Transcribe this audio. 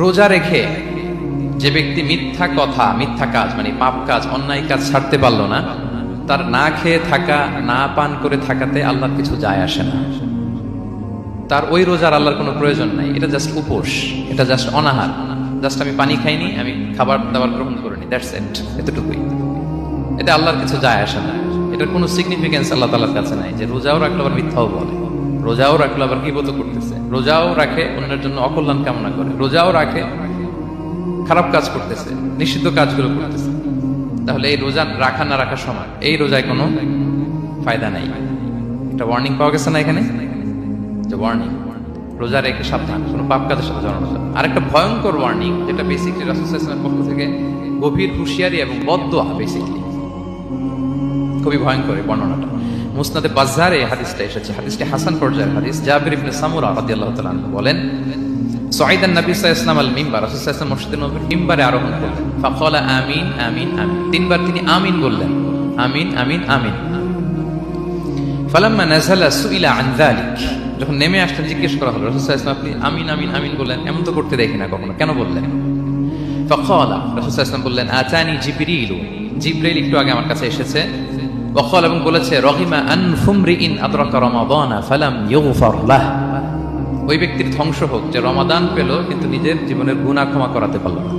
রোজা রেখে যে ব্যক্তি মিথ্যা কথা, মিথ্যা কাজ মানে পাপ কাজ, অন্যায় কাজ ছাড়তে পারলো না, তার না খেয়ে থাকা, না পান করে থাকাতে আল্লাহর কিছু যায় আসে না। তার ওই রোজার আল্লাহর কোনো প্রয়োজন নাই। এটা জাস্ট উপোস, এটা জাস্ট অনাহার, জাস্ট আমি পানি খাইনি, আমি খাবার দাবার গ্রহণ করিনি, দ্যাটস ইট, এতটুকুই। এটা আল্লাহর কিছু যায় আসে না। এটার কোনো সিগনিফিকেন্স আল্লাহ তাআলার কাছে নাই যে রোজাও রাখলো আবার মিথ্যাও বলে, রোজাও রাখলো আবার গীবত করতেছে, রোজাও রাখে অন্যের জন্য অকল্যাণ কামনা করে, রোজাও রাখে খারাপ কাজ করতেছে, নিষিদ্ধ কাজগুলো করতেছে। তাহলে এই রোজা রাখা না রাখার সময় এই রোজায় কোনো ফায়দা নাই। একটা ওয়ার্নিং পাওয়া গেছে না এখানে, যে ওয়ার্নিং, রোজা রেখে সাবধান, কোনো পাপ কাজের সাথে জড়ানো যাবে। আর একটা ভয়ঙ্কর ওয়ার্নিং, যেটা বেসিকলি রাসূল সাল্লাল্লাহু আলাইহি ওয়াসাল্লামের পক্ষ থেকে গভীর হুঁশিয়ারি এবং বদদোয়া, বেসিকলি খুবই ভয়ঙ্কর এই বর্ণনাটা। মুসনাদে বাজ্জারে হাদিসটা এসেছে, হাদিসটি হাসান পর্যায়ের হাদিস। জাবির ইবনে সামুরা রাদিয়াল্লাহু তাআলা আনহু বলেন, সাইদান নবী সাল্লাল্লাহু আলাইহি ওয়াসাল্লাম আল মিম্বার, রাসূল সাল্লাল্লাহু আলাইহি ওয়াসাল্লাম মসজিদে নববীর মিম্বারে আরোহণ করলেন। ফাকালা আমিন আমিন আমিন, তিনবার তিনি আমিন বললেন, আমিন আমিন আমিন। ফালাম্মা নাযালা সুইলা আন যালিক, যখন নেমে আসলেন জিজ্ঞেস করা হলো, রাসূল সাল্লাল্লাহু আলাইহি ওয়াসাল্লাম আপনি আমিন আমিন আমিন বললেন, এমন তো করতে দেখি না কখনো, কেন বললেন? ফাকালা, রাসূল সাল্লাল্লাহু আলাইহি ওয়াসাল্লাম বললেন, আতানি জিবরিল, জিবরাইল একটু আগে আমার কাছে এসেছে, ওয়াকাল, এবং বলেছে, রহিমা আনফুমরিইন আদরাকা রমাদানা ফালাম ইউগফার লাহ, ওই ব্যক্তির ধ্বংস হোক যে রমাদান পেল কিন্তু নিজের জীবনের গুনাহ ক্ষমা করাতে পারল না।